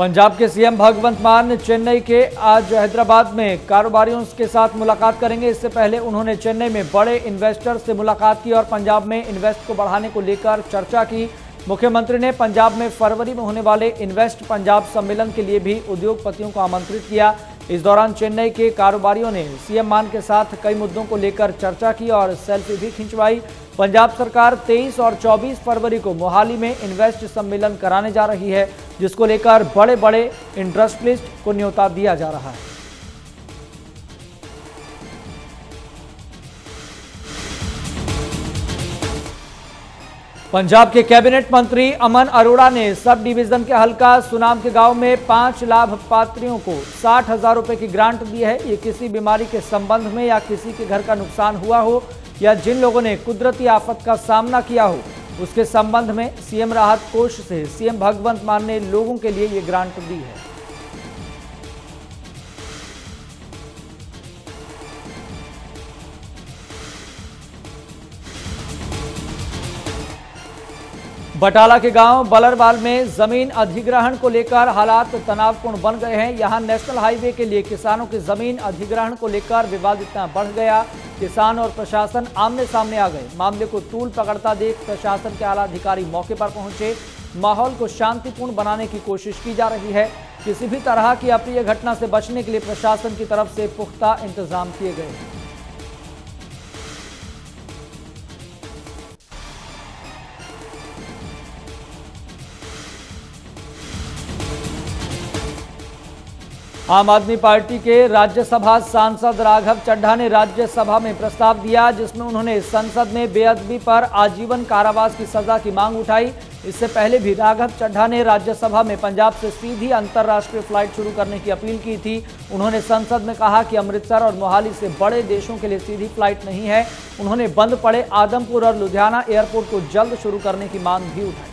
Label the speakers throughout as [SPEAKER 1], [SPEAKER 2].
[SPEAKER 1] पंजाब के सीएम भगवंत मान चेन्नई के आज हैदराबाद में कारोबारियों के साथ मुलाकात करेंगे। इससे पहले उन्होंने चेन्नई में बड़े इन्वेस्टर से मुलाकात की और पंजाब में इन्वेस्ट को बढ़ाने को लेकर चर्चा की। मुख्यमंत्री ने पंजाब में फरवरी में होने वाले इन्वेस्ट पंजाब सम्मेलन के लिए भी उद्योगपतियों को आमंत्रित किया। इस दौरान चेन्नई के कारोबारियों ने सीएम मान के साथ कई मुद्दों को लेकर चर्चा की और सेल्फी भी खिंचवाई। पंजाब सरकार 23 और 24 फरवरी को मोहाली में इन्वेस्ट सम्मेलन कराने जा रही है, जिसको लेकर बड़े बड़े इंडस्ट्रियलिस्ट को न्योता दिया जा रहा है। पंजाब के कैबिनेट मंत्री अमन अरोड़ा ने सब डिवीजन के हल्का सुनाम के गांव में 5 लाभपात्रियों को 60,000 रुपए की ग्रांट दी है। ये किसी बीमारी के संबंध में या किसी के घर का नुकसान हुआ हो या जिन लोगों ने कुदरती आफत का सामना किया हो, उसके संबंध में सीएम राहत कोष से सीएम भगवंत मान ने लोगों के लिए ये ग्रांट दी है। बटाला के गांव बलरवाल में जमीन अधिग्रहण को लेकर हालात तनावपूर्ण बन गए हैं। यहां नेशनल हाईवे के लिए किसानों की जमीन अधिग्रहण को लेकर विवाद इतना बढ़ गया, किसान और प्रशासन आमने सामने आ गए। मामले को तूल पकड़ता देख प्रशासन के आला अधिकारी मौके पर पहुंचे। माहौल को शांतिपूर्ण बनाने की कोशिश की जा रही है। किसी भी तरह की अप्रिय घटना से बचने के लिए प्रशासन की तरफ से पुख्ता इंतजाम किए गए हैं। आम आदमी पार्टी के राज्यसभा सांसद राघव चड्ढा ने राज्यसभा में प्रस्ताव दिया, जिसमें उन्होंने संसद में बेअदबी पर आजीवन कारावास की सजा की मांग उठाई। इससे पहले भी राघव चड्ढा ने राज्यसभा में पंजाब से सीधी अंतर्राष्ट्रीय फ्लाइट शुरू करने की अपील की थी। उन्होंने संसद में कहा कि अमृतसर और मोहाली से बड़े देशों के लिए सीधी फ्लाइट नहीं है। उन्होंने बंद पड़े आदमपुर और लुधियाना एयरपोर्ट को जल्द शुरू करने की मांग भी उठाई।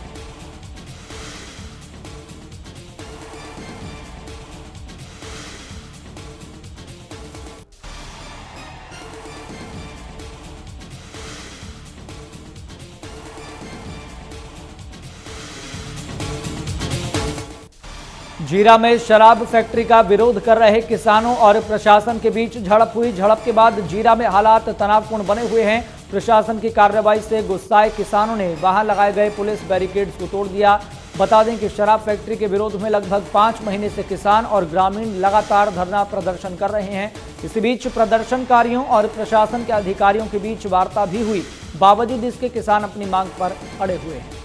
[SPEAKER 1] जीरा में शराब फैक्ट्री का विरोध कर रहे किसानों और प्रशासन के बीच झड़प हुई। झड़प के बाद जीरा में हालात तनावपूर्ण बने हुए हैं। प्रशासन की कार्रवाई से गुस्साए किसानों ने वहां लगाए गए पुलिस बैरिकेड्स को तोड़ दिया। बता दें कि शराब फैक्ट्री के विरोध में लगभग 5 महीने से किसान और ग्रामीण लगातार धरना प्रदर्शन कर रहे हैं। इसी बीच प्रदर्शनकारियों और प्रशासन के अधिकारियों के बीच वार्ता भी हुई। बावजूद इसके किसान अपनी मांग पर अड़े हुए हैं।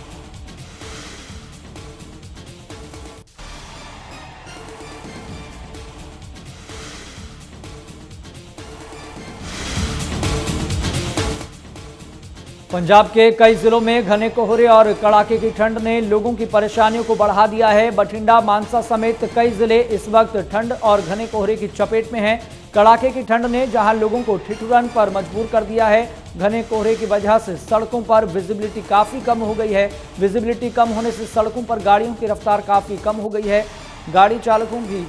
[SPEAKER 1] पंजाब के कई जिलों में घने कोहरे और कड़ाके की ठंड ने लोगों की परेशानियों को बढ़ा दिया है। बठिंडा, मानसा समेत कई जिले इस वक्त ठंड और घने कोहरे की चपेट में हैं। कड़ाके की ठंड ने जहां लोगों को ठिठुरन पर मजबूर कर दिया है, घने कोहरे की वजह से सड़कों पर विजिबिलिटी काफी कम हो गई है। विजिबिलिटी कम होने से सड़कों पर गाड़ियों की रफ्तार काफी कम हो गई है। गाड़ी चालकों भी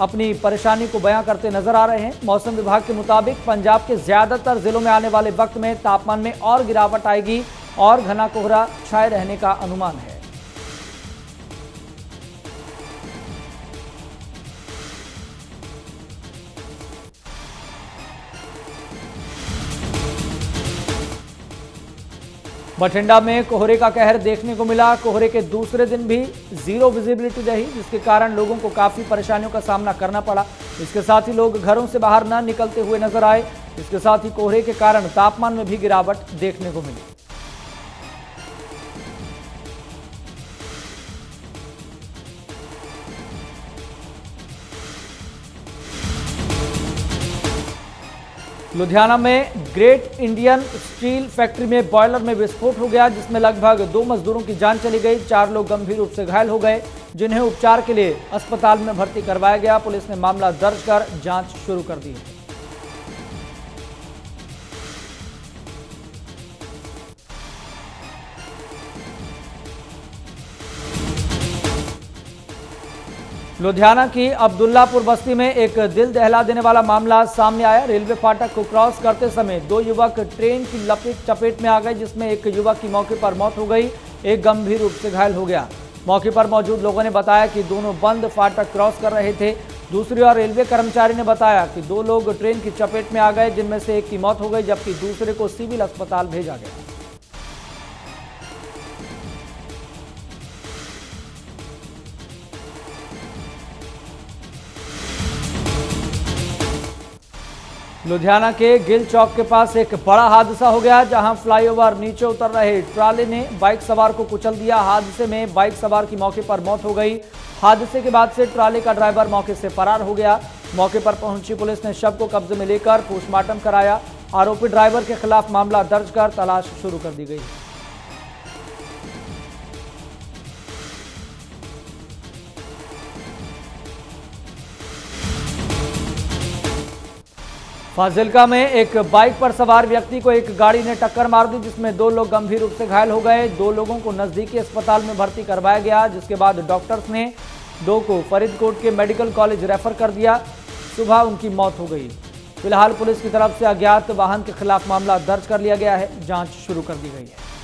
[SPEAKER 1] अपनी परेशानी को बयां करते नजर आ रहे हैं। मौसम विभाग के मुताबिक पंजाब के ज्यादातर जिलों में आने वाले वक्त में तापमान में और गिरावट आएगी और घना कोहरा छाए रहने का अनुमान है। बठिंडा में कोहरे का कहर देखने को मिला। कोहरे के दूसरे दिन भी जीरो विजिबिलिटी रही, जिसके कारण लोगों को काफी परेशानियों का सामना करना पड़ा। इसके साथ ही लोग घरों से बाहर न निकलते हुए नजर आए। इसके साथ ही कोहरे के कारण तापमान में भी गिरावट देखने को मिली। लुधियाना में ग्रेट इंडियन स्टील फैक्ट्री में बॉयलर में विस्फोट हो गया, जिसमें लगभग 2 मजदूरों की जान चली गई। 4 लोग गंभीर रूप से घायल हो गए, जिन्हें उपचार के लिए अस्पताल में भर्ती करवाया गया। पुलिस ने मामला दर्ज कर जांच शुरू कर दी है। लुधियाना की अब्दुल्लापुर बस्ती में एक दिल दहला देने वाला मामला सामने आया। रेलवे फाटक को क्रॉस करते समय 2 युवक ट्रेन की चपेट में आ गए, जिसमें एक युवक की मौके पर मौत हो गई, एक गंभीर रूप से घायल हो गया। मौके पर मौजूद लोगों ने बताया कि दोनों बंद फाटक क्रॉस कर रहे थे। दूसरी ओर रेलवे कर्मचारी ने बताया कि 2 लोग ट्रेन की चपेट में आ गए, जिनमें से एक की मौत हो गई जबकि दूसरे को सिविल अस्पताल भेजा गया। लुधियाना के गिल चौक के पास एक बड़ा हादसा हो गया, जहां फ्लाईओवर नीचे उतर रहे ट्राले ने बाइक सवार को कुचल दिया। हादसे में बाइक सवार की मौके पर मौत हो गई। हादसे के बाद से ट्राले का ड्राइवर मौके से फरार हो गया। मौके पर पहुंची पुलिस ने शव को कब्जे में लेकर पोस्टमार्टम कराया। आरोपी ड्राइवर के खिलाफ मामला दर्ज कर तलाश शुरू कर दी गई। फाजिल्का में एक बाइक पर सवार व्यक्ति को एक गाड़ी ने टक्कर मार दी, जिसमें 2 लोग गंभीर रूप से घायल हो गए। 2 लोगों को नजदीकी अस्पताल में भर्ती करवाया गया, जिसके बाद डॉक्टर्स ने 2 को फरीदकोट के मेडिकल कॉलेज रेफर कर दिया। सुबह उनकी मौत हो गई। फिलहाल पुलिस की तरफ से अज्ञात वाहन के खिलाफ मामला दर्ज कर लिया गया है। जांच शुरू कर दी गई है।